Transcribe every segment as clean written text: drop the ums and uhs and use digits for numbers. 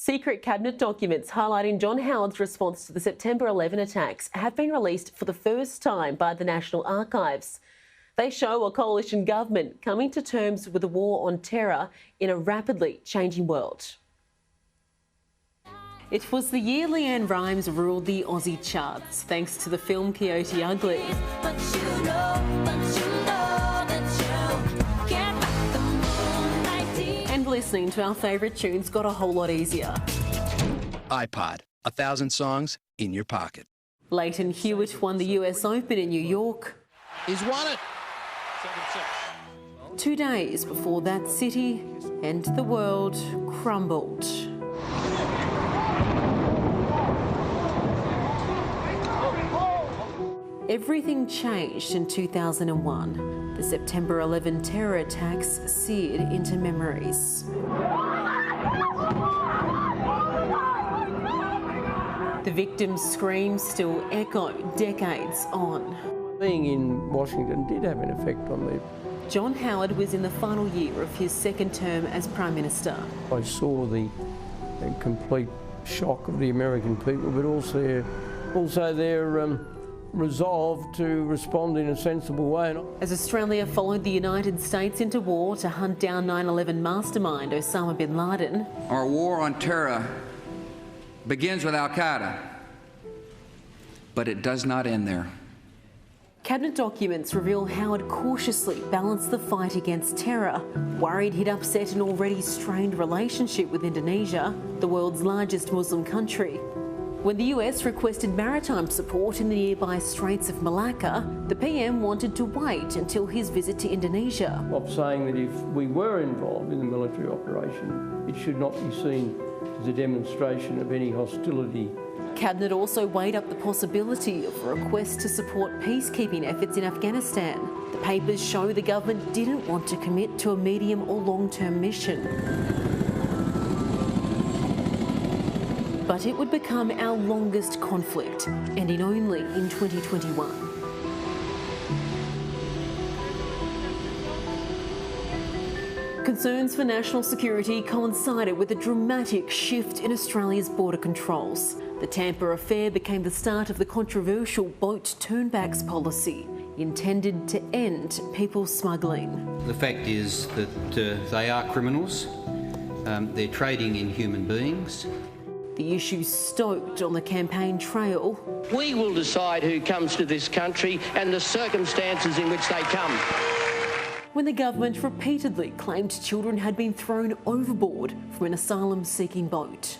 Secret cabinet documents highlighting John Howard's response to the September 11 attacks have been released for the first time by the National Archives. They show a coalition government coming to terms with the war on terror in a rapidly changing world. It was the year Leanne Rimes ruled the Aussie charts, thanks to the film Coyote Ugly. And listening to our favourite tunes got a whole lot easier. iPod, 1,000 songs in your pocket. Leighton Hewitt won the US Open in New York. He's won it. 2 days before that city and the world crumbled. Everything changed in 2001. The September 11 terror attacks seared into memories. The victims' screams still echo decades on. Being in Washington did have an effect on me. John Howard was in the final year of his second term as Prime Minister. I saw the complete shock of the American people, but also their resolve to respond in a sensible way. As Australia followed the United States into war to hunt down 9/11 mastermind Osama bin Laden. Our war on terror begins with Al-Qaeda, but it does not end there. Cabinet documents reveal Howard cautiously balanced the fight against terror, worried he'd upset an already strained relationship with Indonesia, the world's largest Muslim country. When the US requested maritime support in the nearby Straits of Malacca, the PM wanted to wait until his visit to Indonesia. Of saying that if we were involved in the military operation, it should not be seen as a demonstration of any hostility. Cabinet also weighed up the possibility of a request to support peacekeeping efforts in Afghanistan. The papers show the government didn't want to commit to a medium or long-term mission. But it would become our longest conflict, ending only in 2021. Concerns for national security coincided with a dramatic shift in Australia's border controls. The Tampa affair became the start of the controversial boat turnbacks policy, intended to end people smuggling. The fact is that they are criminals. They're trading in human beings. The issue stoked on the campaign trail. We will decide who comes to this country and the circumstances in which they come. When the government repeatedly claimed children had been thrown overboard from an asylum-seeking boat.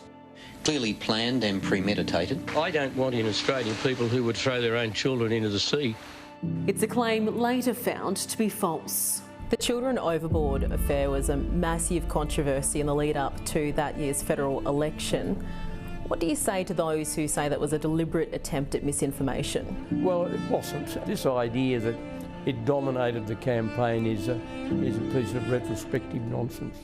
Clearly planned and premeditated. I don't want in Australia people who would throw their own children into the sea. It's a claim later found to be false. The Children Overboard affair was a massive controversy in the lead up to that year's federal election. What do you say to those who say that was a deliberate attempt at misinformation? Well, it wasn't. This idea that it dominated the campaign is a piece of retrospective nonsense.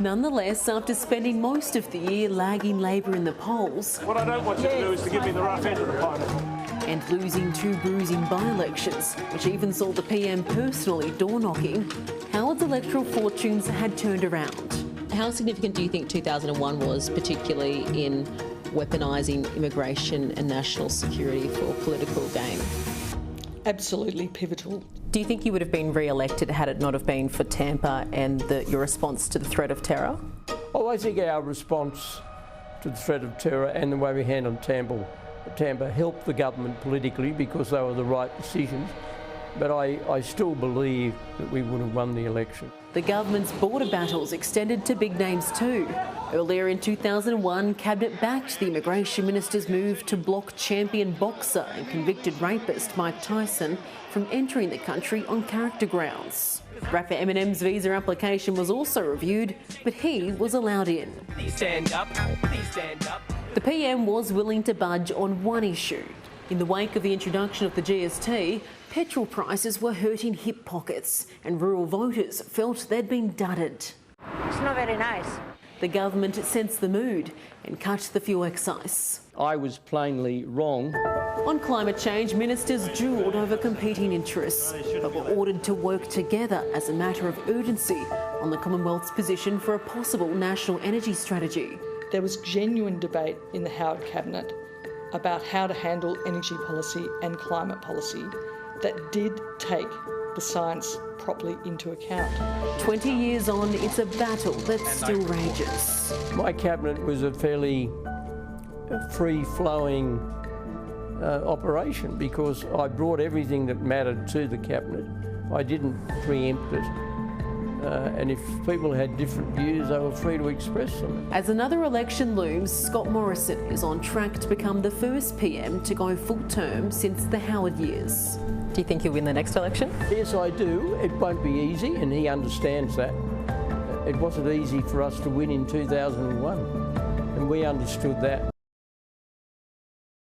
Nonetheless, after spending most of the year lagging Labor in the polls... What I don't want you to do is to give me the rough end of the pineapple. And losing 2 bruising by-elections, which even saw the PM personally door-knocking, Howard's electoral fortunes had turned around. How significant do you think 2001 was, particularly in weaponising immigration and national security for political gain? Absolutely pivotal. Do you think you would have been re-elected had it not have been for Tampa and your response to the threat of terror? Oh, I think our response to the threat of terror and the way we handled Tampa helped the government politically because they were the right decisions, but I still believe that we would have won the election. The government's border battles extended to big names too. Earlier in 2001, Cabinet backed the Immigration Minister's move to block champion boxer and convicted rapist Mike Tyson from entering the country on character grounds. Rapper Eminem's visa application was also reviewed, but he was allowed in. Please stand up. Please stand up. The PM was willing to budge on one issue. In the wake of the introduction of the GST, petrol prices were hurting hip pockets and rural voters felt they'd been dudded. It's not very nice. The government sensed the mood and cut the fuel excise. I was plainly wrong. On climate change, ministers duelled over competing interests, but were ordered to work together as a matter of urgency on the Commonwealth's position for a possible national energy strategy. there was genuine debate in the Howard Cabinet about how to handle energy policy and climate policy that did take the science properly into account. 20 years on, it's a battle that still rages. My cabinet was a fairly free-flowing operation because I brought everything that mattered to the cabinet. I didn't preempt it. And if people had different views, they were free to express them. As another election looms, Scott Morrison is on track to become the first PM to go full term since the Howard years. Do you think he'll win the next election? Yes, I do. It won't be easy, and he understands that. It wasn't easy for us to win in 2001, and we understood that.